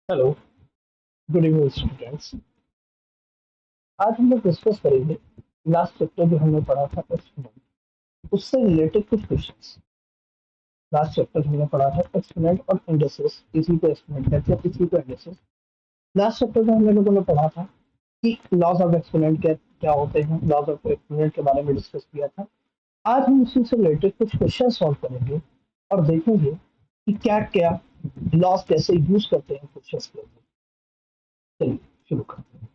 Hello, good evening students. आज हम लोग डिस्कस करेंगे लास्ट चैप्टर जो हमने पढ़ा था एक्सपोनेंट, उससे रिलेटेड कुछ क्वेश्चंस। लास्ट चैप्टर हमने पढ़ा था एक्सपोनेंट और इंडिसेस, इसी को एक्सपोनेंट कहते हैं, इसी को इंडिसेस। लास्ट चैप्टर में हम लोगों ने पढ़ा था कि लॉज ऑफ एक्सपोनेंट क्या क्या होते हैं, लॉज ऑफ एक्सपोनेंट के बारे में डिस्कस किया था। आज हम उसी से रिलेटेड कुछ क्वेश्चन सॉल्व करेंगे और देखेंगे कि क्या क्या लॉज कैसे यूज करते हैं क्वेश्चंस के ऊपर। चलिए शुरू करते हैं।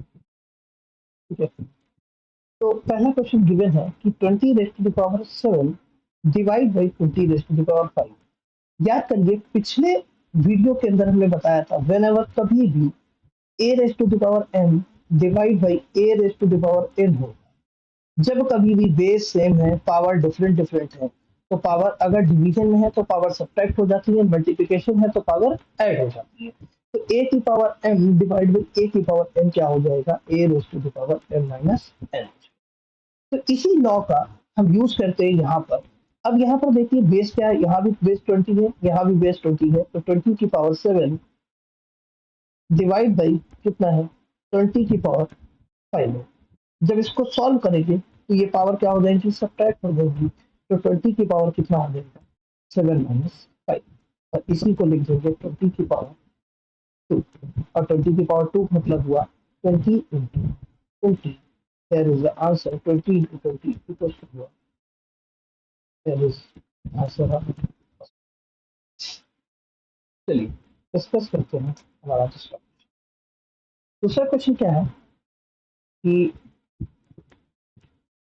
ठीक है, तो पहला क्वेश्चन गिवन है कि 20 raise to the power 7 divide by 20 raise to the power 5। याद करिए, पिछले वीडियो के अंदर हमने बताया था वेन एवर कभी भी A raise to the power N divide by A raise to the power N हो, जब कभी भी बेस सेम है, पावर डिफरेंट डिफरेंट है, तो पावर अगर डिवीजन में है तो पावर सब्ट्रैक्ट हो जाती है, मल्टीप्लिकेशन है तो पावर ऐड हो जाती है। तो ए की पावर एम डिवाइड बाई ए की पावर एन क्या हो जाएगा, A raise to the power N minus N. तो इसी लॉ का हम यूज करते हैं यहाँ पर। अब यहाँ पर देखिए बेस क्या है, यहाँ भी बेस 20 है, यहाँ भी बेस 20 है, तो 20 की पावर 7 डिवाइड बाई कितना है, 20 की पावर 5 है। जब इसको सॉल्व करेंगे तो ये पावर क्या हो जाएगी, सब्ट्रैक्ट हो जाएगी। तो 20 की पावर कितना हो जाएगा, 7 माइनस 5। और इसी को लिख देंगे 20 की पावर 2। और 20 की पावर 2 मतलब हुआ 20 into 20। There is the answer 20 into 20 equal to हुआ, देयर इज आंसर। चलिए डिस्कस करते हैं हमारा दूसरा। दूसरा क्वेश्चन क्या है कि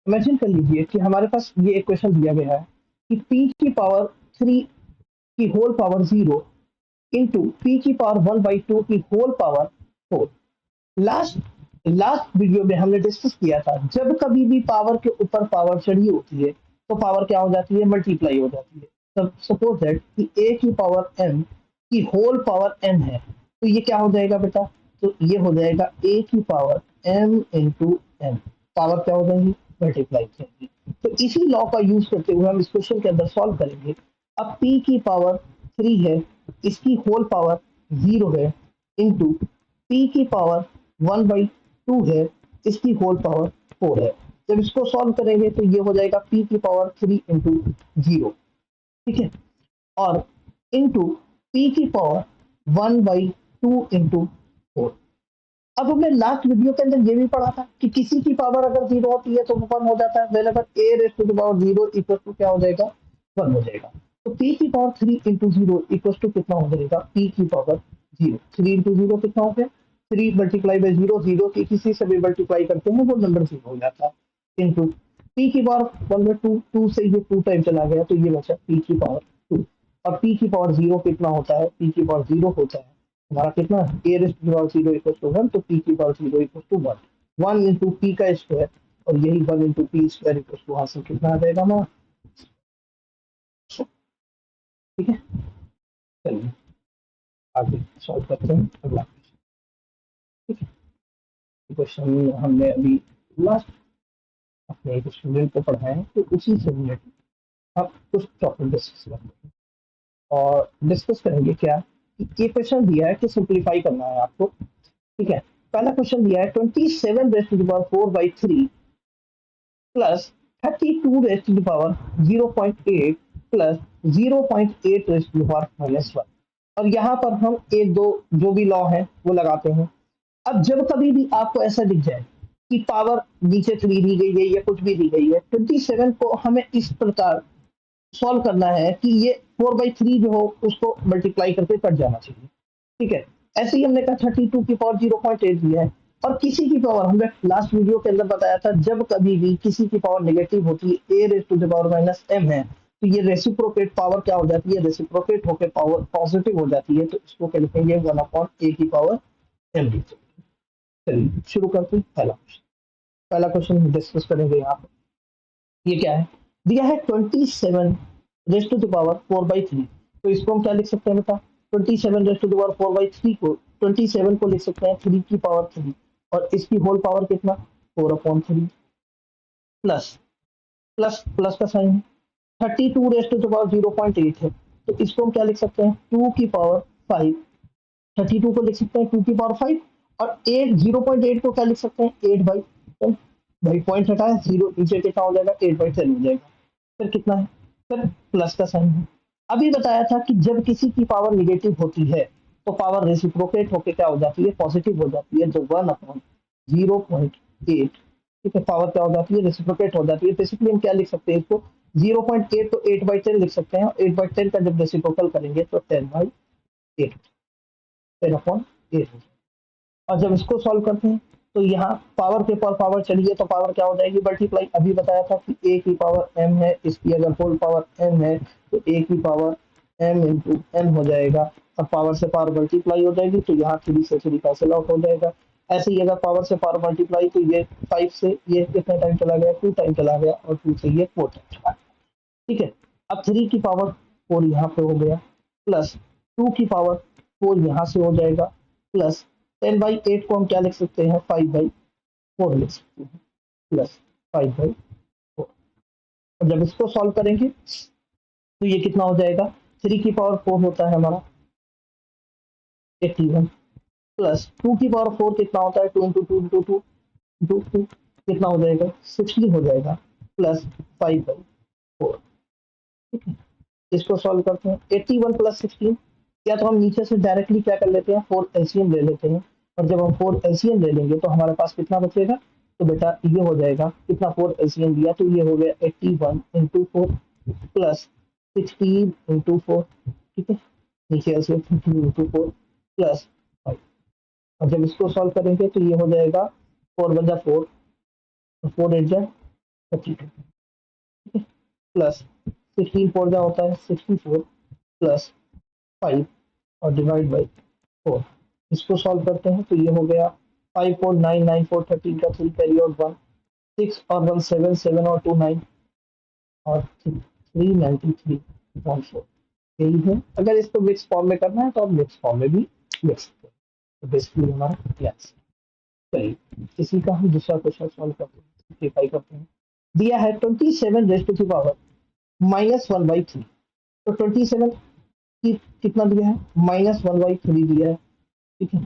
इमेजिन कर लीजिए कि हमारे पास ये एक क्वेश्चन दिया गया है कि p की पावर 3 की होल पावर 0 इंटू पी की पावर 1/2 की whole power 4। Last last video में हमने डिस्कस किया था, जब कभी भी पावर के ऊपर पावर चढ़ी होती है तो पावर क्या हो जाती है, मल्टीप्लाई हो जाती है। तब सपोज दैट कि ए की पावर एम की होल पावर एन है, तो ये क्या हो जाएगा बेटा, तो ये हो जाएगा ए की power m into n. Power क्या हो जाएगी, मल्टीप्लाई हो जाएगी। तो इसी लॉ का यूज करते हुए हम इस क्वेश्चन के अंदर सॉल्व करेंगे। अब पी की पावर 3 है, इसकी होल पावर 0 है, इंटू पी की पावर 1/2 है, इसकी होल पावर 4 है। जब इसको सॉल्व करेंगे तो ये हो जाएगा पी की पावर 3 इंटू 0। ठीक है, और इंटू पी की पावर 1/2 इंटू 4। अब हमने लास्ट वीडियो के अंदर ये भी पढ़ा था कि किसी की पावर अगर 0 होती है तो वो 1 हो जाता है। Whenever a raise to the power 0 equal to क्या हो जाएगा, 1 हो जाएगा। तो पी की पावर 3 इंटू 0 इक्वल टू कितना हो जाएगा, पी की पावर 0। 3 इंटू 0 कितना हो गया, 3 मल्टीप्लाई बाई 0, 0 की किसी से भी मल्टीप्लाई करते हैं वो नंबर 0 हो जाता है, इंटू पी की पावर 1/2, 2 से ये 2 टाइम चला गया तो ये बचा पी की पावर 2। और पी की पावर 0 कितना होता है, पी की पावर 0 होता है हमारा कितना, A raise to power 0 equal to 1, तो पी की power 0 equal to 1। 1 into P का स्क्वायर, और यही 1 into P square equal to वहां से कितना आ जाएगा हमारा। ठीक है, चलिए आगे सॉल्व करते हैं अगला क्वेश्चन। ठीक है, क्वेश्चन हमने अभी लास्ट अपने एक स्टूडेंट को पढ़ाया है, तो उसी से रिलेटेड अब कुछ टॉपिक डिस्कस करते हैं। और डिस्कस करेंगे क्या, ये क्वेश्चन दिया है कि सिंप्लीफाई करना है आपको। ठीक है, पहला क्वेश्चन दिया है 27 raise to the power 4/3 plus 32 raise to the power 0.8 plus 0.8 raise to the power -1। और यहाँ पर हम एक दो जो भी लॉ है वो लगाते हैं। अब जब कभी भी आपको ऐसा दिख जाए कि पावर नीचे 3 दी गई है या कुछ भी दी गई है, 27 को हमें इस प्रकार सॉल्व करना है कि ये 4/3 जो हो उसको मल्टीप्लाई करके कट जाना चाहिए। ठीक है, ऐसे ही हमने कहा 32 की पावर 0.8 दिया है, और किसी की पावर हमने लास्ट वीडियो के अंदर बताया था, जब कभी भी किसी की पावर नेगेटिव होती है, A raise to the power minus M है, तो ये रेसिप्रोकेट पावर क्या हो जाती है, रेसिप्रोकेट होकर पावर पॉजिटिव हो जाती है, तो इसको क्या लिखेंगे, 1/a की पावर एम लिखेंगे। चलिए शुरू करते हैं पहला क्वेश्चन। पहला क्वेश्चन डिस्कस करेंगे यहाँ पर। ये क्या है, दिया है 27 रेज टू द पावर 4/3। तो इसको हम क्या लिख सकते हैं बेटा, 27 रेज टू द पावर 4/3 को 27 को लिख सकते हैं 3 की पावर 3, और इसकी होल पावर कितना, 4/3 प्लस प्लस प्लस का साइन है। 32 रेज टू द पावर 0.8 है, तो इसको हम क्या लिख सकते हैं, 2 की पावर 5 32 को लिख सकते हैं 2 की पावर 5 और 8 0.8 को क्या लिख सकते हैं 8/10। भाई पॉइंट हटाया 0 नीचे कितना हो जाएगा 8/10 हो जाएगा। फिर कितना है फिर प्लस का साइन है। अभी बताया था कि जब किसी की पावर निगेटिव होती है तो पावर रेसिप्रोकेट होकर क्या हो जाती है पॉजिटिव हो जाती है। जो 1/0.8 ठीक है पावर क्या हो जाती है रेसिप्रोकेट हो जाती है। बेसिकली हम क्या लिख सकते हैं इसको 0.8 तो 8/10 लिख सकते हैं। 8/10 का जब रेसिप्रोकल करेंगे तो 10/8 10/8 और जब इसको सॉल्व करते हैं तो यहाँ पावर के पर पावर चलिए तो पावर क्या हो जाएगी मल्टीप्लाई। अभी बताया था कि ए की पावर एम है इसकी अगर होल पावर एम है तो ए की पावर एम इंटू एम हो जाएगा। अब पावर से पावर मल्टीप्लाई हो जाएगी तो यहाँ 3 से 3 कैंसिल आउट हो जाएगा। ऐसे ही अगर पावर से पावर मल्टीप्लाई तो ये 5 से ये कितना टाइम चला गया 2 टाइम चला गया और 2 से ये 4 टाइम चला गया। ठीक है अब 3 की पावर 4 यहाँ पे हो गया प्लस 2 की पावर 4 यहाँ से हो जाएगा प्लस 10/8 को हम क्या लिख सकते हैं 5/4 लिख सकते हैं प्लस 5/4 और जब इसको सॉल्व करेंगे तो ये कितना हो जाएगा 3 की पावर 4 होता है हमारा 81 प्लस 2 की पावर 4 कितना होता है 2 इंटू 2 इंटू 2 इंटू 2 कितना हो जाएगा 16 हो जाएगा प्लस 5/4। ठीक है इसको सॉल्व करते हैं 81 प्लस 16 या तो हम नीचे से डायरेक्टली क्या कर लेते हैं 4 एलसीएम ले लेते हैं और जब हम 4 एलसीएम ले लेंगे तो हमारे पास कितना बचेगा तो बेटा ये हो जाएगा कितना 4 एलसीएम लिया तो ये हो गया 81 इंटू 4 प्लस 16 इंटू 4। ठीक है नीचे एलसीएम 15 इंटू 4 प्लस 5 और जब इसको सॉल्व करेंगे तो ये हो जाएगा 4 × 4 4 × 8 = 32 ठीक है प्लस 16 4 जा होता है 64 प्लस 5 और डिवाइड बाई 4 इसको सॉल्व करते हैं तो ये हो गया 5 4 9 9 4 13 का 3 कैरी आउट 1 6 और 1 7 7 और 2 9 और 393.4 यही है। अगर इसको मिक्स फॉर्म में करना है तो आप मिक्स फॉर्म में भी लिख सकते हैं। तो बेसिकली हमारा यस चलिए इसी का हम दूसरा क्वेश्चन सॉल्व करते हैं सिंप्लीफाई करते हैं। दिया है 27 रेज़ टू द पावर -1/3 तो 27 की कितना दिया है -1/3 दिया है। ठीक है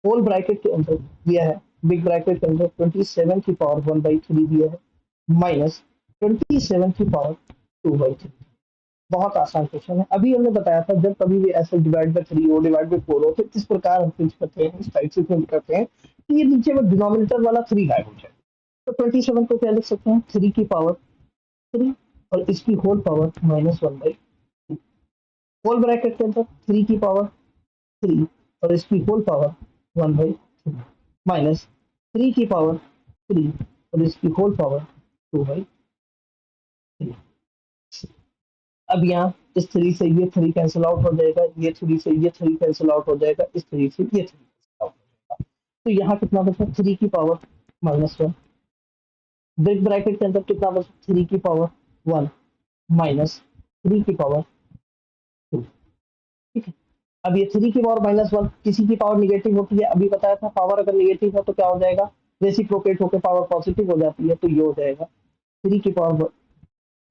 होल ब्रैकेट के अंदर दिया है बिग ब्रैकेट के अंदर 27 की पावर 1/3 दिया है माइनस 27 की पावर 2/3। बहुत आसान क्वेश्चन है। अभी हमने बताया था जब कभी भी ऐसे डिवाइड बाय 3 हो डिवाइड बाय 4 हो तो इस प्रकार हम थिंक करते हैं इस टाइप से थिंक करते हैं कि ये नीचे में डिनोमिनेटर वाला 3 गायब हो जाए। तो 27 को क्या लिख सकते हैं 3 की पावर 3 और इसकी होल पावर -1/3 होल ब्रैकेट के अंदर 3 की पावर 3 और इसकी होल पावर 1/3 माइनस 3 की पावर 3 और इसकी होल पावर 2/3। अब यहाँ इस 3 से ये 3 कैंसिल आउट हो जाएगा ये 3 से ये 3 कैंसिल आउट हो जाएगा इस 3 से ये 3 कैंसिल आउट हो जाएगा। तो यहाँ कितना बचा 3 की पावर -1 बिग ब्रैकेट के अंदर कितना बचा 3 की पावर 1 माइनस 3 की पावर 2। ठीक है अब ये 3 की पावर -1 किसी की पावर निगेटिव होती है। अभी बताया था पावर अगर निगेटिव है तो क्या हो जाएगा रेसिप्रोकेट होकर पावर पॉजिटिव हो जाती है तो ये हो जाएगा 3 की पावर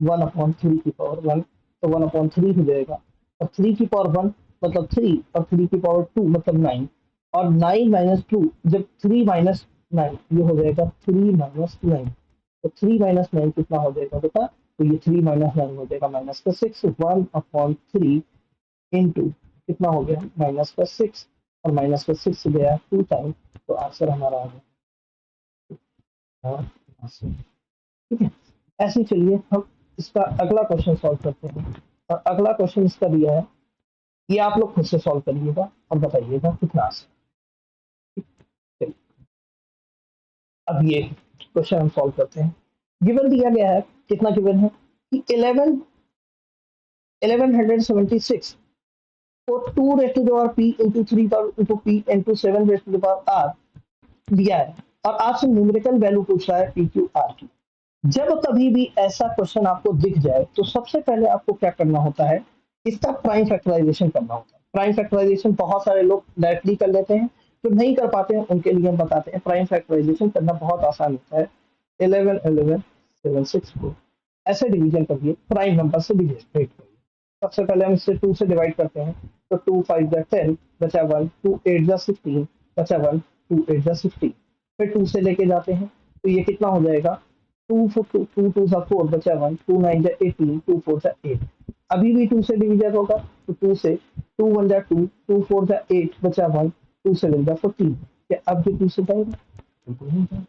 1/3 की पावर 1 तो 1/3 हो जाएगा और 3 की पावर 1 मतलब 3 और 3 की पावर 2 मतलब 9 और 9 माइनस 2 जब 3 माइनस 9 ये हो जाएगा 3 माइनस 9 तो 3 माइनस 9 कितना हो जाएगा बेटा तो ये 3 माइनस 9 हो जाएगा माइनस का 6 1/3 इंटू कितना हो गया माइनस का 6 और माइनस का 6 गया 2 टाइम तो आंसर हमारा आ गया। ठीक है ऐसे ही चलिए हम इसका अगला क्वेश्चन सॉल्व करते हैं और अगला क्वेश्चन इसका दिया है ये आप लोग खुद से सॉल्व करिएगा और बताइएगा कितना आसान। अब ये क्वेश्चन हम सॉल्व करते हैं। गिवन दिया गया है कितना गिवन है कि 1176 को 2 raised to the power p into 3 into p into 7 raised to the power r दिया है और आपसे न्यूमेरिकल वैल्यू पूछ रहा है पी क्यू आर की। जब कभी भी ऐसा क्वेश्चन आपको दिख जाए तो सबसे पहले आपको क्या करना होता है इसका प्राइम फैक्टराइजेशन करना होता है। प्राइम फैक्टराइजेशन बहुत सारे लोग डायरेक्टली कर लेते हैं जो नहीं कर पाते हैं उनके लिए हम बताते हैं प्राइम फैक्टराइजेशन करना बहुत आसान होता है। 11 11 7 6 को ऐसे डिवीजन करिए प्राइम नंबर से डिवाइड करिए सबसे पहले हम इसे 2 से डिवाइड करते हैं, तो 2 5 जा 10 बचा 1, 2 8 जा 16 बचा 1, 2 8 जा 16। फिर 2 से लेके जाते हैं तो ये कितना हो जाएगा, 2 2 2 जा 4 बचा 1, 2 9 जा 18, 2 4 जा 8। अभी भी 2 से डिवीजन होगा, तो 2 से 2 1 जा 2, 2 4 जा 8 बचा 1, 2 7 जा 14। क्या अब भी 2 से जाएगा? बिल्कुल नहीं जाएगा।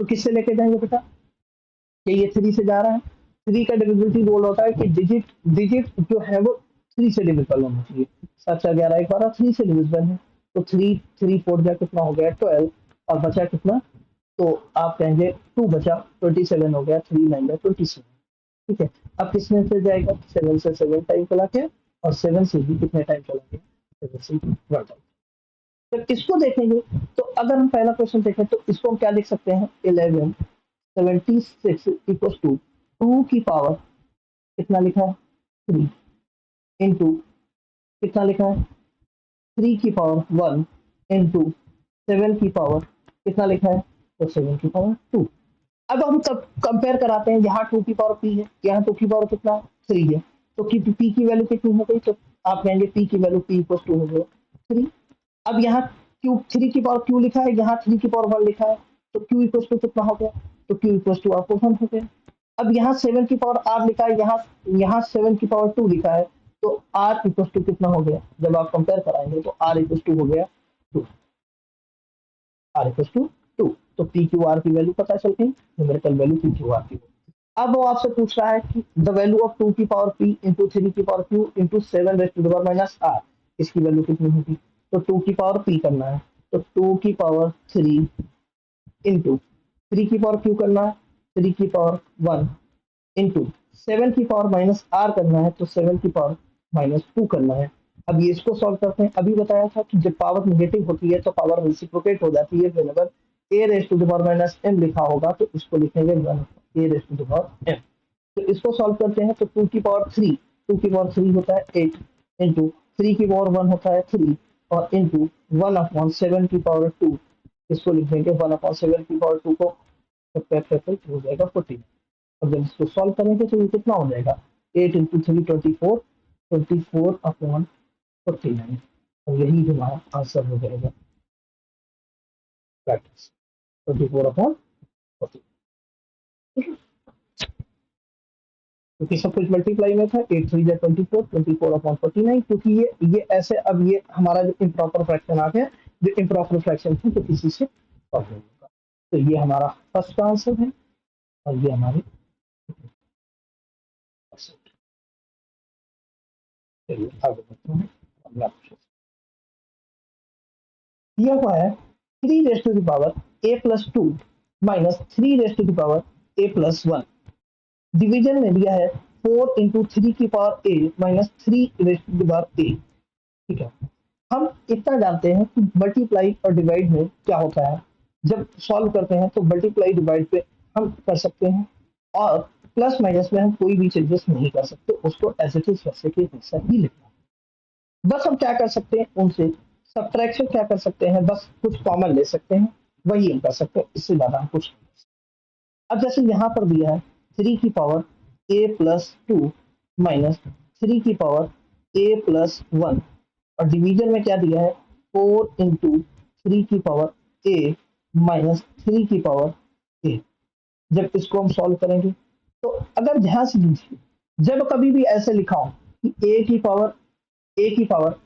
तो किससे लेके जाएंगे बेटा? कि ये 3 से जा रहा है। 3 का डिविजिबिलिटी रूल होता है कि डिजिट डिजिट जो है वो 3 से डिविजिबल होना चाहिए। 7 11 एक 12 3 से डिविजिबल है, तो 3 3 4 जा कितना हो गया 12, और बचा कितना, तो आप कहेंगे 2 बचा 27 हो गया, 3 9 जा 27। ठीक है, अब किसमें से जाएगा, 7 से 7 टाइम चला के, और 7 से भी कितने टाइम चला गया, 7 से 1 टाइम। जब इसको देखेंगे तो अगर हम पहला क्वेश्चन देखें तो इसको हम क्या लिख सकते हैं, 11 76 इक्वल टू 2 की पावर कितना लिखा है 3 इंटू कितना लिखा है 3 की पावर 1 इंटू 7 की पावर कितना लिखा है, तो 7 की पावर 2। अब हम कंपेयर कराते हैं, यहाँ 2 की पावर p है, यहाँ 2 की पावर कितना 3 है, तो p की वैल्यू कितनी हो गई, तो आप कहेंगे p की वैल्यू p इक्वल टू हो गया 3। अब यहाँ क्यू 3 की पावर q लिखा है, यहाँ 3 की पावर 1 लिखा है, तो q इक्वल टू कितना हो गया, तो q इक्वल टू आपको 1 हो गया। अब यहाँ 7 की पावर r लिखा है, यहाँ यहाँ 7 की पावर 2 लिखा है, तो r इक्वल टू कितना हो गया, जब आप कंपेयर कराएंगे तो r इक्वल टू हो गया 2, r इक्वल टू 2। तो p क्यू r की वैल्यू पता चल गई, numerical value p Q r की। अब वो आपसे पूछ रहा है कि द वैल्यू ऑफ 2 की पावर p इंटू 3 की power q into 7 raise to the power minus r, इसकी वैल्यू कितनी होगी, तो 2 की पावर p करना है, तो 2 की पावर 3 इंटू 3 की पावर q करना है, 3 की पावर 1 इंटू 7 की पावर माइनस r करना है, तो 7 की पावर माइनस 2 करना है। अब ये इसको सॉल्व करते हैं, अभी बताया था कि जब पावर नेगेटिव होती है तो पावर रेसिप्रोकेट हो जाती है, whenever a raise to the power minus m लिखा होगा तो इसको लिखेंगे 1 a raise to the power m। तो इसको सॉल्व करते हैं, तो 2 की पावर 3, 2 की पावर 3 होता है 8 इंटू 3 की पावर 1 होता है 3, और इंटू 1/7 की पावर 2, इसको लिख देंगे 1/7 की पावर 2 को हो जाएगा 14। अब जब इसको सॉल्व करेंगे तो ये कितना हो जाएगा, 8 इंटू 3 24, 24/49, और यही हमारा आंसर हो जाएगा, 24/14। क्योंकि सब कुछ मल्टीप्लाई में था, 8 3 जा 24, 24/49, क्योंकि ये ऐसे, अब ये हमारा जो इम्प्रॉपर फ्रैक्शन आ गया, जो इम्प्रॉपर फ्रैक्शन थी तो किसी से सॉल्व नहीं होगा। तो ये हमारा फर्स्ट आंसर है, और ये हमारी चलिए आगे बढ़ते हैं अगला क्वेश्चन। दिया हुआ है 3 raise to the power a plus 2 minus 3 raise to the power a plus 1। Division में दिया है 4 इंटू 3 की power a minus 3 raise to the power a। ठीक है, हम इतना जानते हैं कि मल्टीप्लाई और डिवाइड में क्या होता है, जब सॉल्व करते हैं तो मल्टीप्लाई डिवाइड पे हम कर सकते हैं, और प्लस माइनस में हम कोई भी चेंजेस नहीं कर सकते, उसको एज इट इज वैसे के वैसा ही लिखना। बस हम क्या कर सकते हैं, उनसे सब्ट्रैक्शन क्या कर सकते हैं, बस कुछ कॉमन ले सकते हैं, वही हम कर सकते हैं, इससे ज्यादा हम कुछ नहीं। अब जैसे यहाँ पर दिया है 3 की पावर a प्लस 2 माइनस 3 की पावर a प्लस 1, और डिवीजन में क्या दिया है 4 इंटू 3 की पावर a माइनस 3 की पावर a। जब इसको हम सॉल्व करेंगे तो अगर ध्यान से दीजिए, जब कभी भी ऐसे लिखा हो कि a की पावर,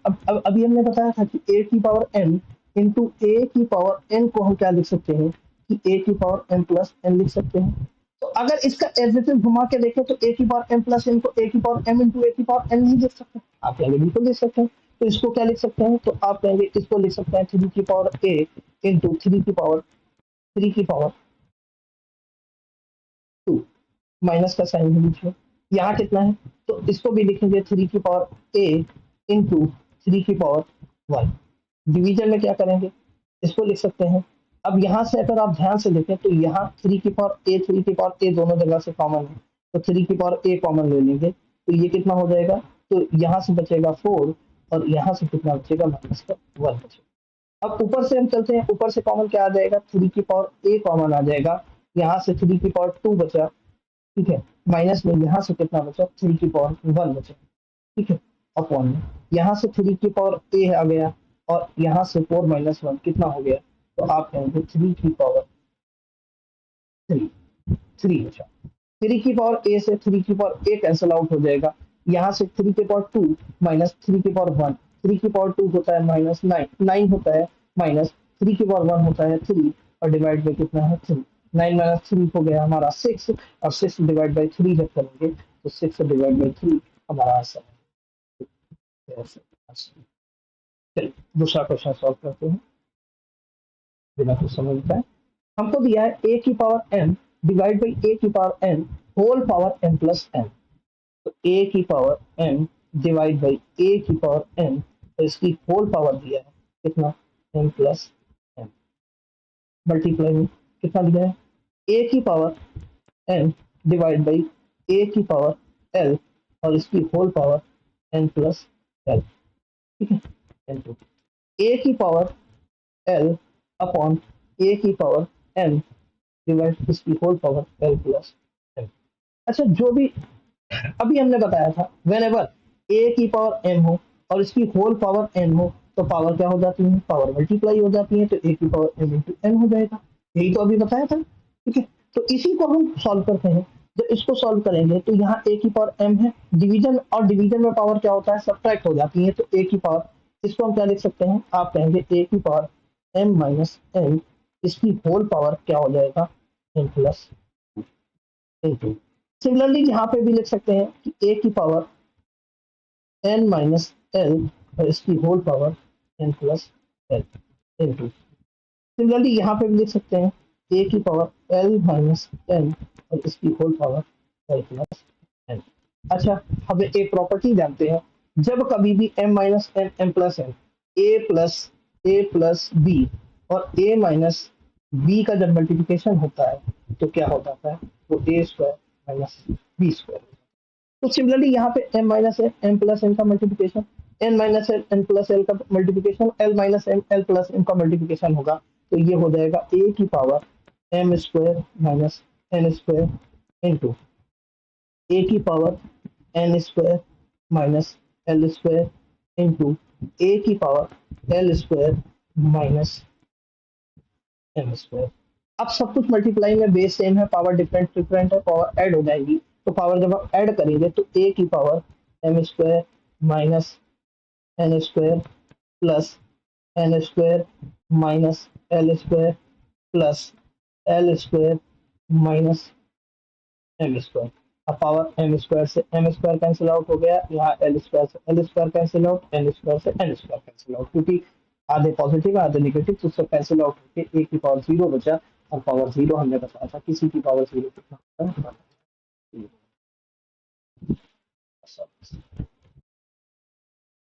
अब अभी हमने बताया था कि a की पावर m इंटू a की पावर n को हम क्या लिख सकते हैं, कि a की पावर m प्लस n लिख सकते हैं। तो अगर इसका एज इट इज घुमा के देखें तो a की पावर m प्लस n को a की पावर m इंटू a की पावर n नहीं लिख सकते, आप कहेंगे बिल्कुल लिख सकते हैं। तो इसको क्या लिख सकते हैं, तो आप कहेंगे इसको लिख सकते हैं 3 की पावर a इंटू 3 की पावर 2, माइनस का साइन है बीच में, यहाँ कितना है, तो इसको भी लिखेंगे 3 की पावर a इंटू 3 की पावर 1। डिवीजन में क्या करेंगे, इसको लिख सकते हैं। अब यहाँ से अगर आप ध्यान से देखें तो यहाँ 3 की पावर a 3 की पावर a दोनों जगह से कॉमन है, तो 3 की पावर a कॉमन ले लेंगे, तो ये कितना हो जाएगा, तो यहाँ से बचेगा 4, और यहाँ से कितना बचेगा, माइनस का 1 बचेगा। अब ऊपर से हम चलते हैं, ऊपर से कॉमन क्या आ जाएगा, 3 की पावर a कॉमन आ जाएगा, यहाँ से 3 की पावर 2 बचा, ठीक है, माइनस में यहाँ से कितना बचा, 3 की पावर 1 बचा। ठीक है, अपॉन में यहाँ से 3 की पावर ए आ गया और यहाँ से 4 माइनस 1 कितना हो गया, तो आप कहेंगे 3 की पावर 3, 3 बचा। 3 की पावर ए से 3 की पावर ए कैंसिल आउट हो जाएगा, यहाँ से 3 की पावर 2 माइनस 3 की पावर 1, 3 की पावर 2 होता है माइनस 9, 9 होता है माइनस 3 की पावर 1 होता है 3 और डिवाइड बाई कितना है 3, 9 माइनस 3 हो गया हमारा 6 और 6 डिवाइड बाई 3 जब करेंगे तो 6 डिवाइड बाई 3 हमारा आंसर है। चलिए दूसरा क्वेश्चन सॉल्व करते हैं बिना कुछ समझता है। हमको दिया है ए की पावर एन डिवाइड बाई ए की power n whole power n plus n, तो ए की पावर एन डिवाइड बाई ए की पावर एन तो इसकी होल पावर दिया है कितना एन प्लस एन, मल्टीप्लाई में कितना दिया है ए की पावर एन डिवाइड बाई ए की पावर एल और इसकी whole power n plus l, ठीक है, एन टू ए की पावर एल अपॉन ए की पावर एन डिवाइड इसकी whole power l plus l. अच्छा जो भी अभी हमने बताया था वेन एवर ए की पावर एम हो और इसकी होल पावर एन हो तो पावर क्या हो जाती है, पावर मल्टीप्लाई हो जाती है, तो ए की पावर एम इंटू एन हो जाएगा, यही तो अभी बताया था, ठीक है। तो इसी को हम सॉल्व करते हैं, जब इसको सॉल्व करेंगे तो यहाँ ए की पावर एम है, डिवीजन और डिवीजन में पावर क्या होता है सब्ट्रैक्ट हो जाती है, तो ए की पावर इसको हम क्या लिख सकते हैं, आप कहेंगे ए की पावर एम माइनस एन इसकी होल पावर क्या हो जाएगा एन प्लस इंटू। सिमिलरली यहाँ पे भी लिख सकते हैं कि ए की पावर एन माइनस एल और इसकी whole power n plus l into. Similarly यहाँ पे भी लिख सकते हैं ए की पावर एल माइनस एन और इसकी whole power l plus n. अच्छा हमें एक प्रॉपर्टी जानते हैं, जब कभी भी m minus N M plus n a plus b और ए माइनस बी का जब मल्टीप्लिकेशन होता है तो क्या हो जाता है, वो A square minus B square. तो सिमिलरली यहाँ पे m minus N M plus N का multiplication, n minus N N plus L का multiplication, l minus N L plus M का मल्टीप्लिकेशन होगा, तो ये हो जाएगा a की power m square minus N square into A की power N square minus L square into A की power L square minus M square. अब सब कुछ मल्टीप्लाई में बेस सेम है, पावर डिफरेंट डिफरेंट है, पावर ऐड हो जाएगी, तो पावर जब हम ऐड करेंगे तो ए की power M square minus N square plus n square minus L square plus l square minus M square. अब पावर एम स्क्वायर से एम स्क्वायर कैंसिल आउट हो गया, यहाँ एल स्क्वायर से L square cancel out, N square से N square cancel out, क्योंकि आधे positive आधे नेगेटिव, तो उससे कैंसिल आउट होकर ए की पावर 0 बचा और पावर 0 हमने बताया था किसी की पावर 0 कितना होता है।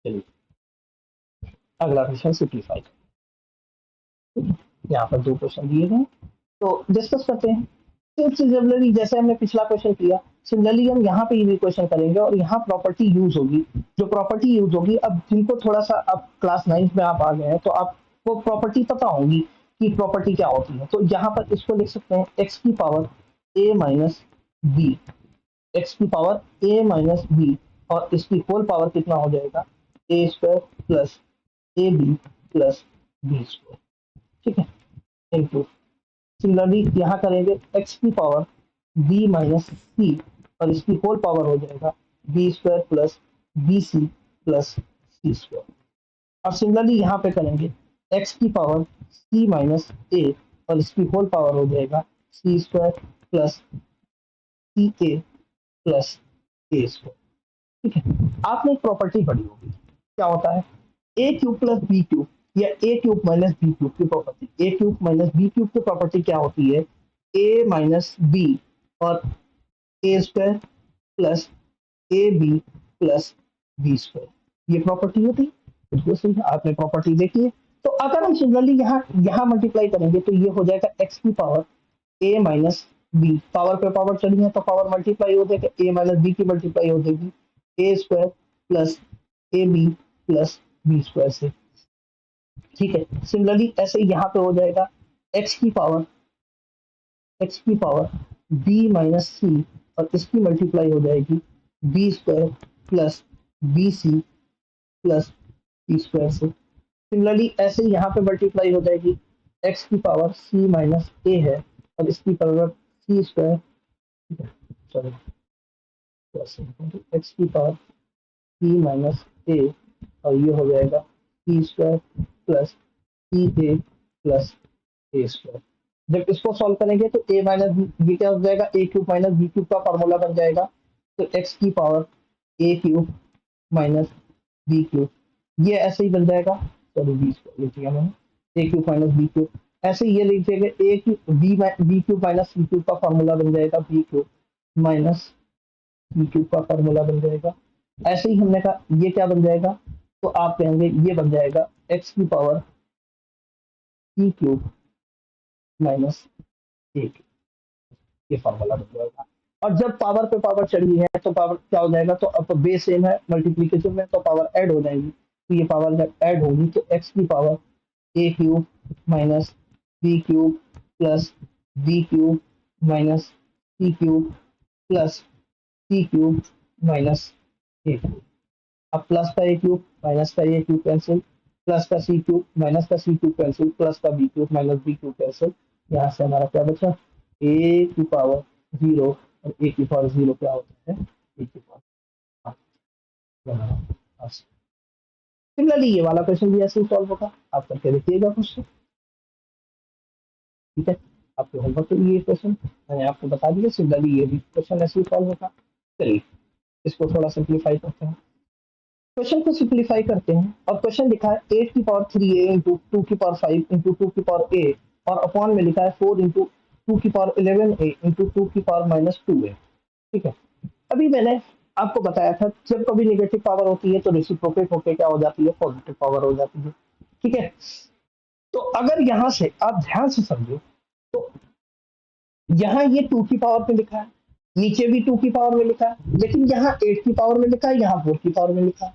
चलिए अगला क्वेश्चन सिंप्लीफाई, यहाँ पर 2 क्वेश्चन दिए गए तो डिस्कस करते हैं। सिमिलरली जैसे हमने पिछला क्वेश्चन किया, सिमिलरली हम यहाँ पे भी क्वेश्चन करेंगे और यहाँ प्रॉपर्टी यूज होगी, जो प्रॉपर्टी यूज होगी, अब जिनको थोड़ा सा अब क्लास 9 में आप आ गए हैं तो आपको प्रॉपर्टी पता होगी कि प्रॉपर्टी क्या होती है, तो यहाँ पर इसको लिख सकते हैं एक्स की power A minus B, X की पावर ए माइनस बी और इसकी होल पावर कितना हो जाएगा A square plus A B plus B square, ठीक है, इनटू सिमिलरली यहाँ करेंगे x की पावर b माइनस सी और इसकी होल पावर हो जाएगा B square plus B C plus C square, और सिमिलरली यहाँ पे करेंगे x की पावर c माइनस ए और इसकी होल पावर हो जाएगा सी स्क्वायर प्लस सी ए प्लस ए स्क्वायर, ठीक है। आपने एक प्रॉपर्टी पढ़ी होगी, क्या होता है A cube plus B cube या A cube minus B cube की property, A cube minus B cube की प्रॉपर्टी क्या होती है, ए माइनस बी और A square plus A B plus B square, ये प्रॉपर्टी होती है, बिल्कुल सही है, आपने प्रॉपर्टी देखी है। तो अगर हम सिमिलरली यहाँ यहाँ मल्टीप्लाई करेंगे तो ये हो जाएगा एक्स की power A minus B, power पे पावर चली है तो पावर मल्टीप्लाई हो जाएगा, ए माइनस बी की मल्टीप्लाई हो जाएगी A square plus A B plus B square से, ठीक है। सिमिलरली ऐसे यहाँ पे हो जाएगा x की पावर b माइनस सी और इसकी मल्टीप्लाई हो जाएगी B square plus B C plus C square से। सिमिलरली ऐसे ही यहाँ पे मल्टीप्लाई हो जाएगी, एक्स की पावर सी माइनस ए है और इसकी पावर सी स्क्वायर, सॉरी एक्स की पावर सी माइनस ए और ये हो जाएगा सी स्क्वायर प्लस सी ए प्लस ए स्क्वायर। जब इसको सॉल्व करेंगे तो ए माइनस बी क्या हो जाएगा, ए क्यूब माइनस बी क्यूब का फॉर्मूला बन जाएगा। तो एक्स की power A cube minus B cube, ये ऐसे ही बन जाएगा, सॉरी बी स्क्वायर लिख दिया मैंने, ए क्यूब माइनस बी क्यूब। ऐसे ही ये लिख देंगे ए cube B cube minus C cube का फॉर्मूला बन जाएगा B cube minus C cube का फॉर्मूला बन जाएगा। ऐसे ही हमने कहा ये क्या बन जाएगा, तो आप कहेंगे ये बन जाएगा एक्स की power C cube minus A cube, ये फॉर्मूला बन जाएगा। और जब पावर पे पावर चढ़ी है तो पावर क्या हो जाएगा, तो अब बेस सेम है मल्टीप्लीकेशन में, तो पावर ऐड हो जाएगी। तो ये पावर जब ऐड होगी तो एक्स की power A cube minus B cube plus B cube minus C cube plus C cube minus A cube. अब प्लस का ए क्यूब माइनस का ए क्यूब कैंसिल, प्लस का सी क्यूब माइनस का c cube cancel, plus का b cube minus B cube cancel. यहाँ से हमारा क्या बचा, ए की पावर 0 और ए की पावर 0 क्या होता है, ए की पावर। सिमिलरली ये वाला क्वेश्चन भी ऐसे ही सॉल्व होगा, आप करके देखिएगा क्वेश्चन, ठीक है। आपके होमवर्क के लिए क्वेश्चन मैंने आपको बता दिया, सिमिलरली ये भी क्वेश्चन ऐसे ही सॉल्व होगा। चलिए इसको थोड़ा सिंप्लीफाई करते हैं, क्वेश्चन को सिंप्लीफाई करते हैं। और क्वेश्चन लिखा है 8 की पावर 3a इंटू 2 की पावर 5 इंटू 2 की पावर a और अपॉन में लिखा है 4 इंटू 2 की पावर 11a इंटू 2 की पावर माइनस 2a, ठीक है। अभी मैंने आपको बताया था जब कभी नेगेटिव पावर होती है तो रेसिप्रोकेट होकर क्या हो जाती है, पॉजिटिव पावर हो जाती है, ठीक है। तो अगर यहाँ से आप ध्यान से समझो तो यहाँ ये 2 की पावर में लिखा है, नीचे भी 2 की पावर में लिखा है, लेकिन यहाँ 8 की पावर में लिखा है, यहाँ 4 की पावर में लिखा है।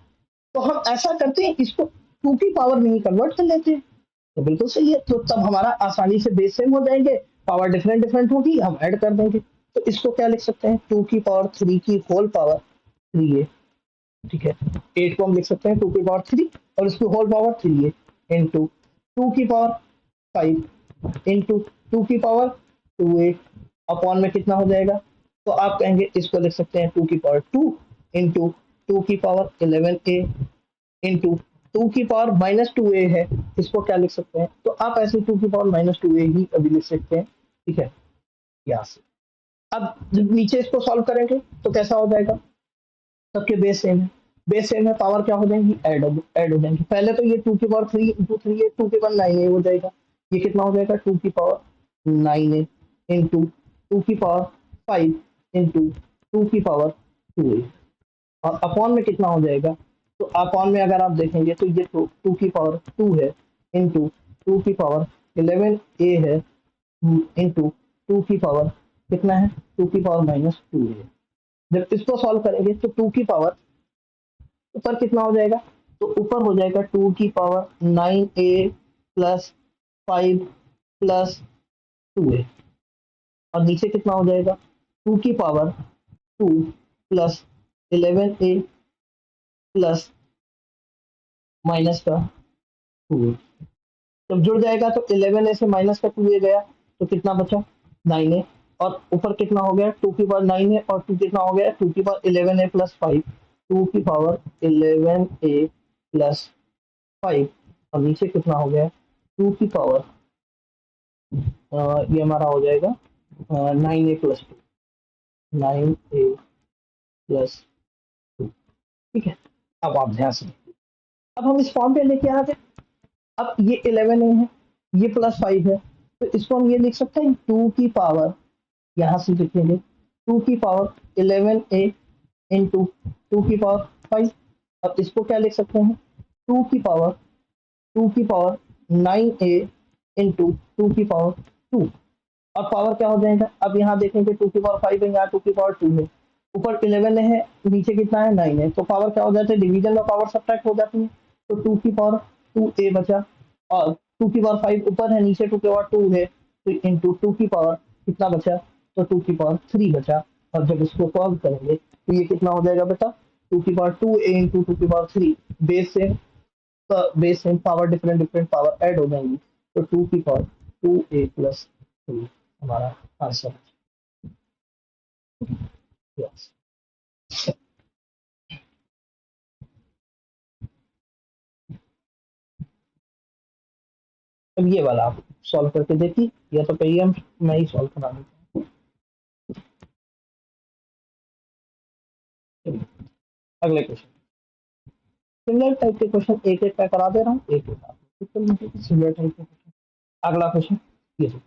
तो हम ऐसा करते हैं इसको 2 की पावर में ही कन्वर्ट कर लेते हैं, तो बिल्कुल सही है। तो तब हमारा आसानी से बेस सेम हो जाएंगे, पावर डिफरेंट डिफरेंट होगी, हम ऐड कर देंगे। तो इसको क्या लिख सकते हैं, 2 की पावर 3 की होल पावर 3a, ठीक है। 8 को हम लिख सकते हैं 2 की पावर 3 और इसकी होल पावर 3a इंटू 2 की पावर 5 इंटू 2 की पावर 2a अपॉन में कितना हो जाएगा, तो आप कहेंगे इसको लिख सकते हैं 2 की पावर 2 इंटू 2 की पावर 11a इंटू 2 की पावर माइनस 2a है, इसको क्या लिख सकते हैं, तो आप ऐसे 2 की पावर माइनस 2a ही अभी लिख सकते हैं, ठीक है। यहाँ से अब जब नीचे इसको सॉल्व करेंगे तो कैसा हो जाएगा, सबके बेस सेम है, बेस सेम है, पावर क्या हो जाएंगी, ऐड हो जाएंगी। पहले तो ये 2 की पावर 3 इंटू 3 है, 2 की पावर 9a हो जाएगा, ये कितना हो जाएगा 2 की पावर 9a इंटू 2 की पावर 5 इंटू 2 की पावर 2a और अपॉन में कितना हो जाएगा, तो अपॉन में अगर आप देखेंगे तो ये 2 की पावर 2 है इंटू 2 की पावर 11a है इंटू 2 की पावर कितना है, 2 की पावर माइनस 2 है। जब इसको सॉल्व करेंगे तो 2 की पावर ऊपर कितना हो जाएगा, तो ऊपर हो जाएगा 2 की power 9a plus 5 plus 2a और नीचे कितना हो जाएगा 2 की power 2 plus 11a plus minus का 2a। जब जुड़ जाएगा तो 11a से माइनस का 2a गया तो कितना बचा 9a और ऊपर कितना हो गया 2 की पावर 9a और 2 कितना हो गया 2 की पावर 11a प्लस 5, 2 की पावर 11a प्लस 5 और नीचे कितना हो गया 2 की पावर ये हमारा हो जाएगा 9a प्लस 2, 9a प्लस 2, ठीक है। अब आप ध्यान से अब हम इस फॉर्म पे लेके आ गए, अब ये 11a है, ये प्लस 5 है, तो इसको हम ये लिख सकते हैं 2 की पावर, यहाँ से लिखेंगे 2 की पावर 11a इंटू 2 की पावर 5। अब इसको क्या लिख सकते हैं 2 की पावर 9a इंटू 2 की पावर 2 और पावर क्या हो जाएगा, अब यहाँ देखेंगे 2 की पावर 5 है, यहाँ 2 की पावर 2 है, ऊपर 11 है, नीचे कितना है 9 है, तो पावर क्या हो जाता है, डिवीजन में पावर सब्ट्रैक्ट हो जाती है, तो 2 की पावर 2a बचा और 2 की पावर 5 ऊपर है, नीचे 2 की पावर 2 है, तो इंटू 2 की पावर कितना बचा, तो 2 की पावर 3 बचा। और जब इसको सॉल्व करेंगे तो ये कितना हो जाएगा बेटा टू की पावर 2a इंटू टू की power 3, base same, power different different power add हो जाएंगी, तो टू की पावर 2a+3 हमारा आंसर है। yes. अब ये वाला आप सॉल्व करके देखिए, या तो कहिए हम मैं ही सॉल्व करा देता हूँ। अगले क्वेश्चन, सिमिलर टाइप के क्वेश्चन एक एक का करा दे रहा हूँ, एक एक आप सिमिलर टाइप के क्वेश्चन। अगला क्वेश्चन ये देखिए,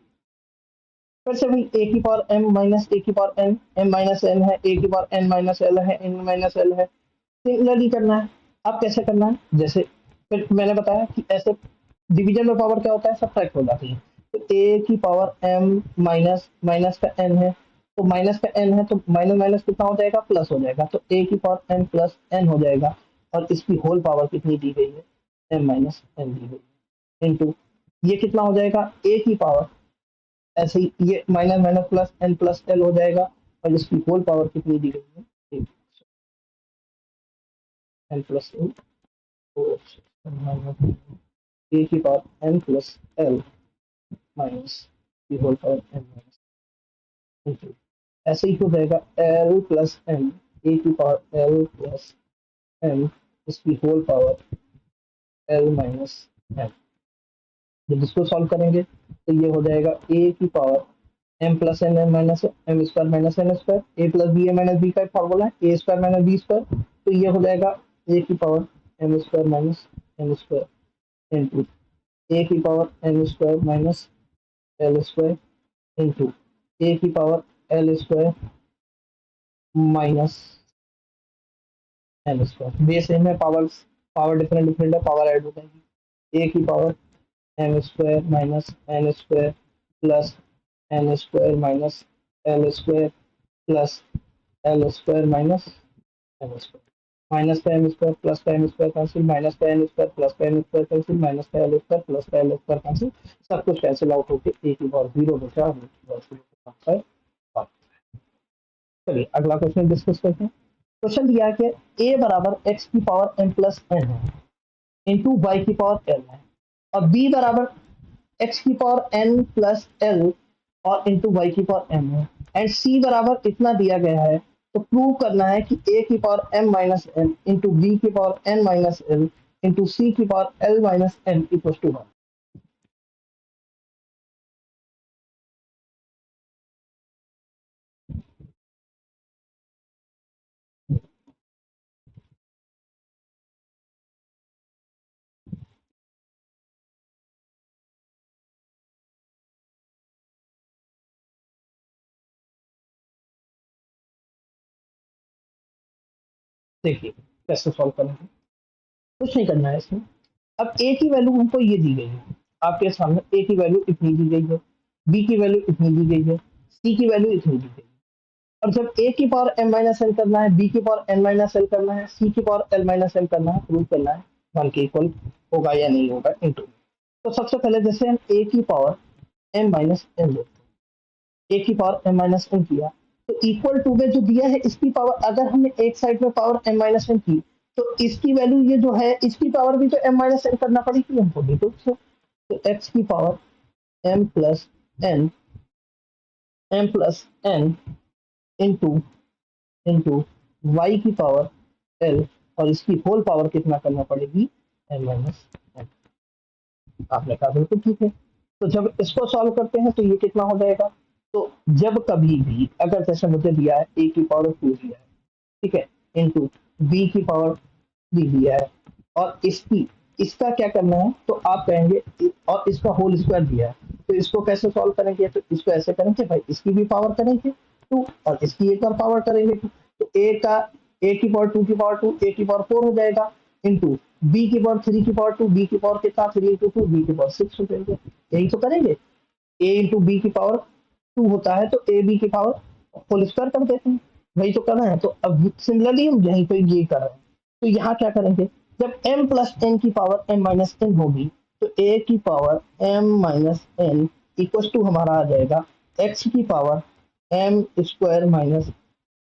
फिर से वही ए की पावर एम माइनस ए की power n, M minus n है, ए की पावर एन माइनस एल है, एन माइनस एल है, सिमिलरली करना है। अब कैसे करना है, जैसे फिर मैंने बताया कि ऐसे डिवीजन में पावर क्या होता है, सब्ट्रैक्ट हो जाती है। तो ए की पावर एम माइनस माइनस का एन है, तो माइनस का एन है, तो माइनस माइनस कितना हो जाएगा, प्लस हो जाएगा, तो ए की पावर एन प्लस एन हो जाएगा। और इसकी होल पावर कितनी दी गई है, एम माइनस एन दी गई है, इंटू ये कितना हो जाएगा, ए की पावर, ऐसे ही ये माइनस माइनस प्लस एल हो जाएगा, और इसकी होल पावर कितनी दी गई है, एन प्लस एल, ए की power n plus l minus की होल पावर एन माइनस, ऐसे ही हो जाएगा एल प्लस एन, ए की पावर एल प्लस एन, इसकी whole power L minus n. जब इसको सॉल्व करेंगे तो ये हो जाएगा ए की power M plus N M minus M square minus N square, A plus B A minus B का फॉर्मूला है, A square minus B square, तो ये हो जाएगा ए की power M square minus N square into A की power M square minus L square into A की power L square minus N square. Base same है, पावर पावर डिफरेंट डिफरेंट है, power add हो जाएगी। ए की power M square minus N square plus n square minus L square plus l square minus N square, minus का m square plus का m square cancel, minus का N square plus का N square cancel, minus का L square plus का L square cancel, सब कुछ cancel out होकर ए की पावर 0 बचा, और की पावर 0 बचा है। चलिए अगला क्वेश्चन डिस्कस करते हैं। क्वेश्चन दिया है कि ए बराबर एक्स की पावर एम प्लस एन है इंटू वाई की पावर एल है, और बी बराबर एक्स की पावर एन प्लस एल और इंटू वाई की पावर एम है, एंड सी बराबर इतना दिया गया है, तो प्रूव करना है कि ए की power M minus N into B की power N minus L into C की power L minus N equal to 1। देखिए कैसे सॉल्व करेंगे, कुछ नहीं करना है इसमें। अब ए की वैल्यू हमको ये दी गई है, आपके सामने ए की वैल्यू इतनी दी गई है, बी की वैल्यू इतनी दी गई है, सी की वैल्यू इतनी दी गई है। और जब ए की पावर एम माइनस एल करना है, बी की पावर एन माइनस एल करना है, सी की पावर एल माइनस एल करना है, प्रूव करना है 1 के इक्वल होगा या नहीं होगा इंटू। तो सबसे पहले जैसे हम ए की पावर एम माइनस एन लेते हैं, ए की पावर एम माइनस एन किया, तो इक्वल टू में जो दिया है इसकी पावर, अगर हमने एक साइड में पावर एम माइनस एन की, तो इसकी वैल्यू ये जो है इसकी पावर भी तो एम माइनस एन करना पड़ेगी हमको, बिल्कुल। तो एक्स की power M plus N, M plus n into into Y की पावर एल, और इसकी होल पावर कितना करना पड़ेगी, एन माइनस एन। आपने कहा बिल्कुल ठीक है। तो जब इसको सॉल्व करते हैं तो ये कितना हो जाएगा, तो जब कभी भी अगर जैसे मुझे दिया है ए की पावर 2 दिया है, ठीक है, इंटू बी की पावर 3 दिया है, और इसकी इसका क्या करना है, तो आप कहेंगे, और इसका होल स्क्वायर दिया है, तो इसको कैसे सॉल्व करेंगे, तो इसको ऐसे करेंगे भाई, इसकी भी पावर करेंगे 2 और इसकी एक बार पावर करेंगे 2, तो ए का ए की पावर 2 की पावर 2, ए की पावर 4 हो जाएगा, इंटू बी की पावर 3 की पावर 2, बी की पावर कितना 3 इंटू 2, बी की पावर 6 हो जाएगा। यही तो करेंगे, ए इंटू बी की पावर 2 होता है, तो ए बी की पावर होल स्क्वायर कर देते हैं, वही तो करना है। तो अब सिमिलरली हम यहीं पे ये कर रहे हैं, तो यहाँ क्या करेंगे, जब m प्लस एन की पावर m माइनस एन होगी, तो a की power m minus N equal to हमारा आ जाएगा x की power m square minus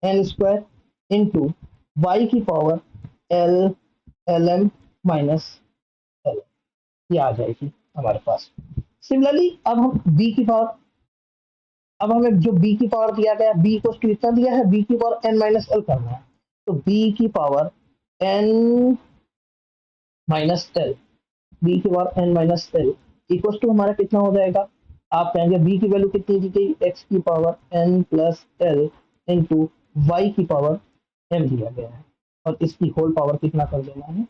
N square into y की पावर एल एल एम माइनस एल, ये आ जाएगी हमारे पास। सिमिलरली अब हम b की पावर, अब हमें जो b की पावर दिया गया, b को कितना दिया है, b की पावर n माइनस एल करना है, तो b की power n minus l, b की power n minus L equal to हमारा कितना हो जाएगा, आप कहेंगे b की वैल्यू कितनी दी गई, x की power n plus l into Y की पावर m दिया गया है, और इसकी होल पावर कितना कर देना है,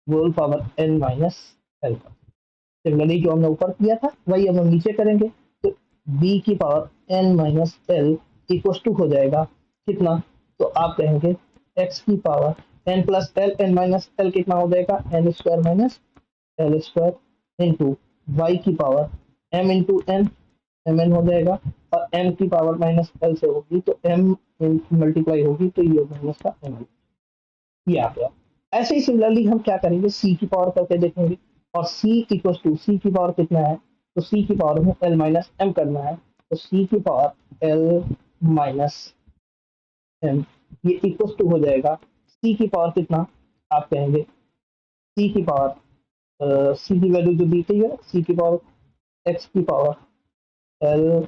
whole power n minus l का। सिमिलरली जो हमने ऊपर किया था वही हम नीचे करेंगे, तो b की power n minus L equal to हो जाएगा कितना, तो आप कहेंगे x की power n plus L, n minus L कितना हो जाएगा, n square minus L square into Y की power m into N, M N हो जाएगा, और m की पावर माइनस एल से होगी तो m मल्टीप्लाई होगी, तो ये माइनस का m, ये आ गया। ऐसे ही सिमिलरली हम क्या करेंगे, c की पावर करके देखेंगे, और c इक्वल टू c की पावर कितना है, तो c की पावर में l माइनस m करना है, तो c की पावर l माइनस m, ये इक्वल टू हो जाएगा c की पावर कितना, आप कहेंगे c की पावर, c की वैल्यू जो दी गई है, c की पावर x की power l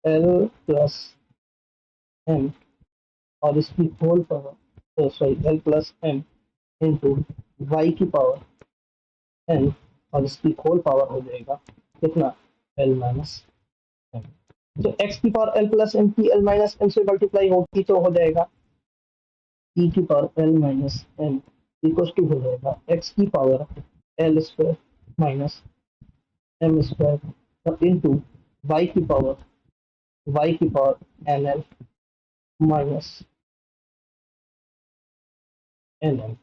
l plus m, और इसकी whole power, sorry l plus m into Y की पावर n, और इसकी होल पावर हो जाएगा कितना, l माइनस m। तो x की पावर l प्लस m की l माइनस m से मल्टीप्लाई होगी तो हो जाएगा e की power l minus m equal to हो जाएगा x की power l square minus m square, और इंटू y की power n l minus n m।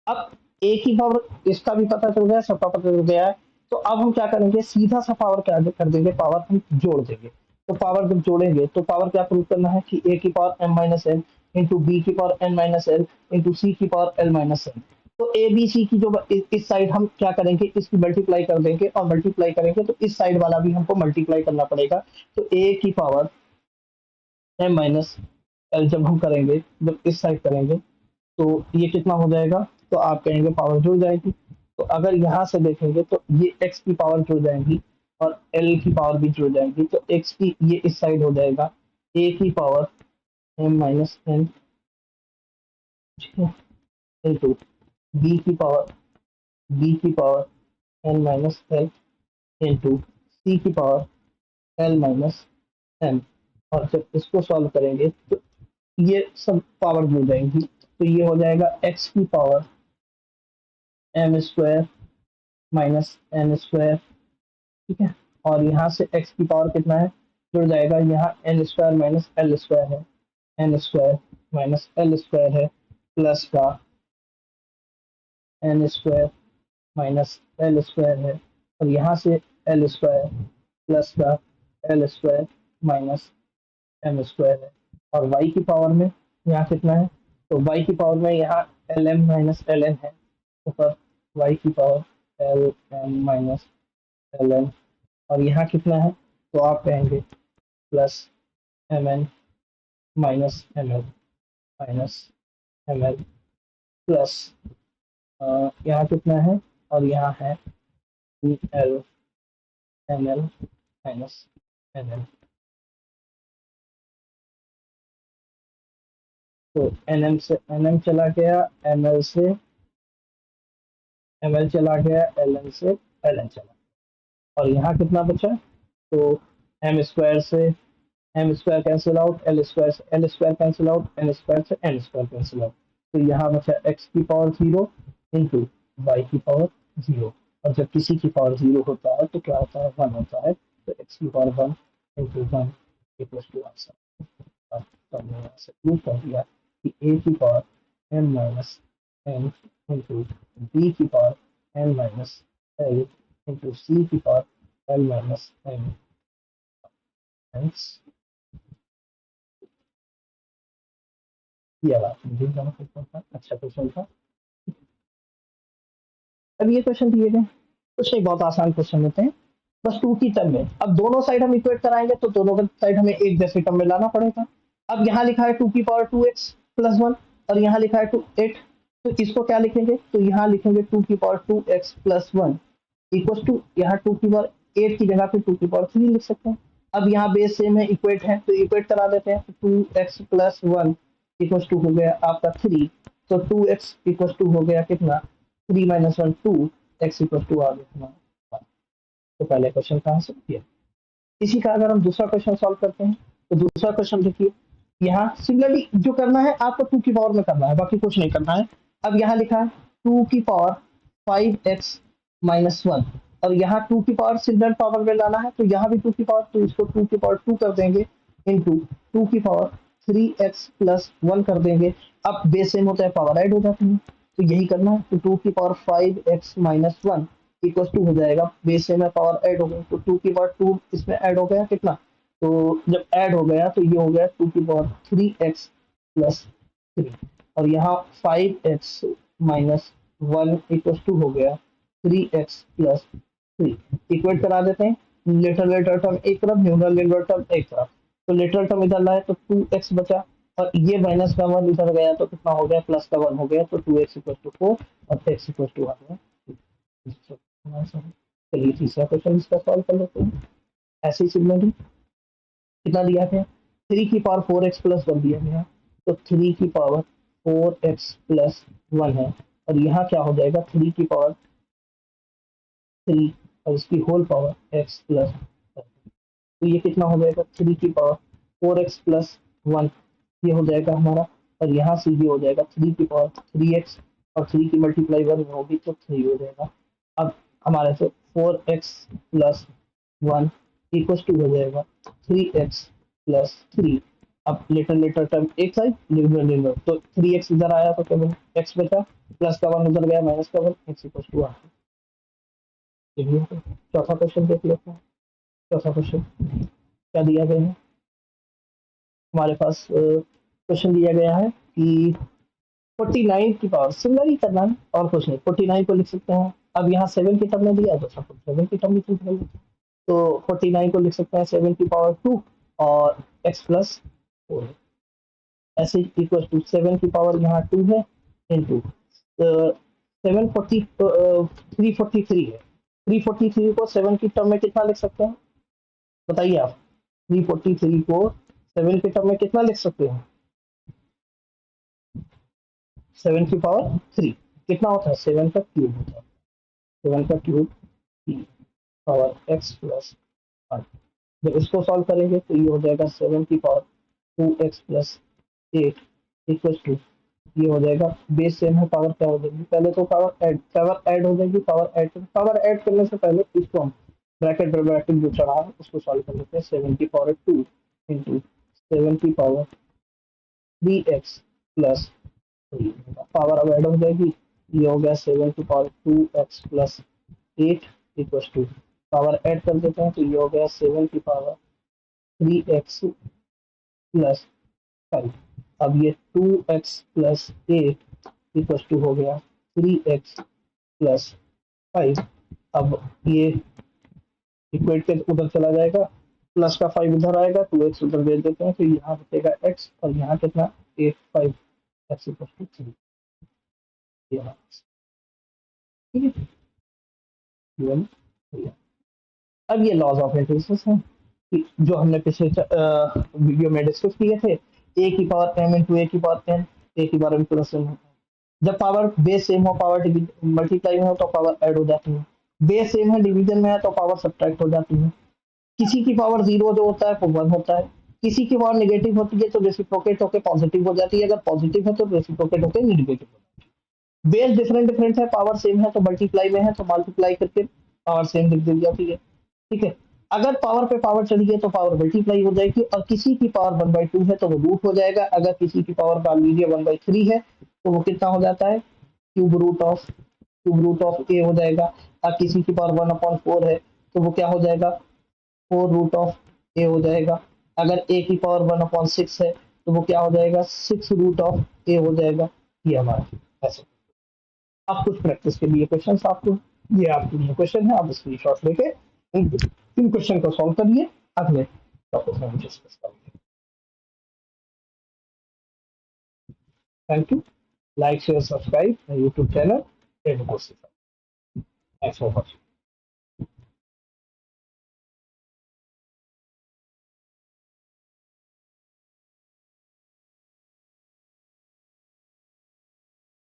अब एक ही पावर, इसका भी पता चल गया, सबका पता चल गया है, तो अब हम क्या करेंगे, सीधा सा पावर क्या कर देंगे, पावर हम जोड़ देंगे। तो पावर जब जोड़ेंगे तो पावर क्या प्रूव करना है कि a की power m minus N into B की power n minus L into C की पावर l माइनस एन। तो ए बी सी की जो इस साइड हम क्या करेंगे, इसकी मल्टीप्लाई कर देंगे, और मल्टीप्लाई करेंगे तो इस साइड वाला भी हमको मल्टीप्लाई करना पड़ेगा, तो a की पावर m माइनस एल जब हम करेंगे, जब इस साइड करेंगे तो ये कितना हो जाएगा, तो आप कहेंगे पावर जुड़ जाएगी। तो अगर यहाँ से देखेंगे तो ये x की पावर जुड़ जाएगी और l की पावर भी जुड़ जाएगी, तो x की ये इस साइड हो जाएगा a की power m minus N into b की power n minus L into C की पावर l माइनस m, और जब इसको सॉल्व करेंगे तो ये सब पावर जुड़ जाएंगी, तो ये हो जाएगा x की power m square minus N square, ठीक है, और यहाँ से x की पावर कितना है, जुड़ जाएगा, यहाँ N square minus L square है, N square minus L square है, प्लस का N square minus L square है, और यहाँ से एल स्क्वायर प्लस का L square minus M square है, और y की पावर में यहाँ कितना है, तो y की पावर में यहाँ l m minus l n है, ऊपर y की power l m minus l n, और यहाँ कितना है, तो आप कहेंगे plus m n minus m l minus m l plus यहाँ कितना है, और यहाँ है l m l minus m l, तो एन एम से एन एम चला गया, एम एल से एम एल चला गया, एल एन से एल एन चला, और यहाँ कितना बचा, तो एम स्क्वायर से M square cancel out, L square से L square cancel out, N square से एन स्क्वायर कैंसिल आउट, तो यहाँ बचा एक्स की पावर जीरो इंटू वाई की पावर जीरो, और जब किसी की पावर जीरो होता है तो क्या होता है, वन होता है, तो एक्स की power one into one equal to answer. तो हमने यहाँ से प्रूव कर दिया कि ए की power N minus N into B की power N minus L into C की पावर एल माइनस एन, ये बात मुझे जाना क्वेश्चन था, अच्छा क्वेश्चन था। अब ये क्वेश्चन दिए गए कुछ नहीं, बहुत आसान क्वेश्चन होते हैं, बस टू की टर्म में, अब दोनों साइड हम इक्वेट कराएंगे तो दोनों साइड हमें एक जैसे टर्म में लाना पड़ेगा। अब यहाँ लिखा है 2 की पावर 2x प्लस 1 और यहाँ लिखा है 8, तो इसको क्या लिखेंगे, तो यहाँ लिखेंगे 2 की power 2x plus 1 equal to, यहाँ 2 की पावर 8 की जगह पे 2 की पावर 3 लिख सकते हैं। अब यहाँ बेस सेम है, इक्वेट है, तो इक्वेट करा देते हैं, तो 2x प्लस 1 इक्वल टू हो गया आपका 3, तो 2x इक्वल टू हो गया कितना, 3 माइनस 1 2, x इक्वल टू आ गया हमारा। तो पहले क्वेश्चन कहाँ से किया। इसी का अगर हम दूसरा क्वेश्चन सॉल्व करते हैं, तो दूसरा क्वेश्चन देखिए, यहाँ सिमिलरली जो करना है आपको 2 की पावर में करना है, बाकी कुछ नहीं करना है। अब यहाँ लिखा है 2 की पावर 5x माइनस 1 और यहाँ 2 की पावर सिमिलर पावर में लाना है, तो यहाँ भी 2 की पावर, तो इसको 2 की पावर 2 कर देंगे इंटू 2 की पावर 3x प्लस 1 कर देंगे। अब बेस सेम होता है, पावर ऐड हो जाती है, तो यही करना है। तो 2 की power 5x minus 1 equal to हो जाएगा, बेस सेम है, पावर ऐड हो गई, तो 2 की पावर 2 इसमें ऐड हो गया कितना, तो जब ऐड हो गया तो ये हो गया 2 की पावर 3x प्लस 3 और यहाँ 5x माइनस 1 इक्वल टू हो गया 3x प्लस 3। इक्वेट करा देते हैं, लिटरल टर्म एक तरफ, न्यूमरल टर्म एक तरफ, तो लिटरल टर्म इधर लाए तो 2x बचा और ये माइनस का 1 इधर गया तो कितना हो गया, प्लस का 1 हो गया, तो 2x इक्वल टू 4 और x इक्वल टू आ गया। चलिए तीसरा क्वेश्चन इसका सॉल्व कर लेते हैं। ऐसे ही सिमिलरली कितना दिया गया, 3 की पावर 4x प्लस 1 दिया गया, तो 3 की पावर 4x प्लस 1 है और यहाँ क्या हो जाएगा, 3 की पावर 3 और इसकी होल पावर x प्लस 1, तो ये कितना हो जाएगा, 3 की पावर 4x प्लस 1 ये हो जाएगा हमारा, और यहाँ से ये हो जाएगा 3 की पावर 3x और 3 की मल्टीप्लाई 1 में होगी तो 3 हो जाएगा। अब हमारे से 4x प्लस 1 इक्वल टू हो जाएगा 3x प्लस 3। अब लेटर टर्म एक साइड, लिमिट तो 3x इधर आया तो केवल x बचा, प्लस का 1 उधर गया, माइनस का 1, x इक्वल टू आ। चौथा क्वेश्चन देख लेते हैं। चौथा क्वेश्चन क्या दिया गया है, हमारे पास क्वेश्चन दिया गया है कि 49 की पावर, सिमिलर ही करना है और कुछ नहीं, 49 को लिख सकते हैं। अब यहाँ 7 की टर्म में दिया तो सब 7 की टर्म में चेंज कर लेते हैं, तो 49 को लिख सकते हैं 7 की पावर 2 और x प्लस 4 ऐसे इक्वल टू 7 की पावर यहाँ 2 है इंटू 343 है, 343 को 7 की टर्म में कितना लिख सकते हैं, बताइए आप। 343 को 7 की टर्म में कितना लिख सकते हैं, 7 की पावर 3 कितना होता है, 7 का क्यूब होता है, 7 का क्यूब पावर x प्लस 5। जब इसको सॉल्व करेंगे तो ये हो जाएगा 7 की power 2x plus 8 equal to, ये हो जाएगा बेस सेम है, पावर क्या हो जाएगी, पहले तो पावर ऐड हो जाएगी, पावर ऐड करने से पहले इसको हम ब्रैकेट जो चढ़ा है उसको सॉल्व कर लेते हैं। 7 की पावर 2 इंटू 7 की पावर 3x प्लस 3, पावर अब ऐड हो जाएगी, ये हो गया 7 की power 2x plus 8 equal to, power add कर देते हैं तो ये हो गया 7 की पावर 3x प्लस 5। अब ये 2x प्लस 8 इक्वल टू हो गया 3x प्लस 5। अब ये इक्वेट के उधर चला जाएगा, प्लस का 5 उधर आएगा, 2x उधर भेज देते हैं तो यहाँ बचेगा x और यहाँ कितना 8 5 x इक्वल टू 3। ठीक है, अब ये लॉज ऑफ इंटीग्रेशन है कि जो हमने पिछले वीडियो में डिस्कस किए थे, a की पावर m इंटू a की पावर n, a की पावर m प्लस n होता है। जब पावर बेस सेम हो, पावर मल्टीप्लाई में हो तो पावर ऐड हो जाती है, बेस सेम है डिवीजन में है तो पावर सब्ट्रैक्ट हो जाती है। किसी की पावर 0 जो होता है वो 1 होता है, किसी की पावर नेगेटिव होती है तो रेसिप्रोकेट होकर पॉजिटिव हो जाती है, अगर पॉजिटिव है तो रेसिप्रोकेट होकर नेगेटिव हो जाती है। बेस डिफरेंट है, पावर सेम है तो मल्टीप्लाई में है तो मल्टीप्लाई करके पावर सेम लिख दी जाती है। ठीक है, अगर पावर पे पावर चढ़ी है तो पावर मल्टीप्लाई हो जाएगी, और किसी की पावर 1/2 है तो वो रूट हो जाएगा, अगर किसी की पावर मान लीजिए 1/3 है तो वो कितना हो जाता है, क्यूब रूट ऑफ ए हो जाएगा। अब किसी की पावर 1/4 है तो वो क्या हो जाएगा, 4 रूट ऑफ ए हो जाएगा। अगर ए की पावर 1/6 है तो वो क्या हो जाएगा, 6 रूट ऑफ ए हो जाएगा। ये हमारा ऐसे। अब कुछ प्रैक्टिस के लिए क्वेश्चन आपको, ये आपके लिए क्वेश्चन है, आप स्क्रीनशॉट लेके इन क्वेश्चन को सॉल्व करिए, अगले टॉपिक में डिस्कस करेंगे। Thank you. Like, share, subscribe my YouTube channel, Educosystem. Thanks for watching.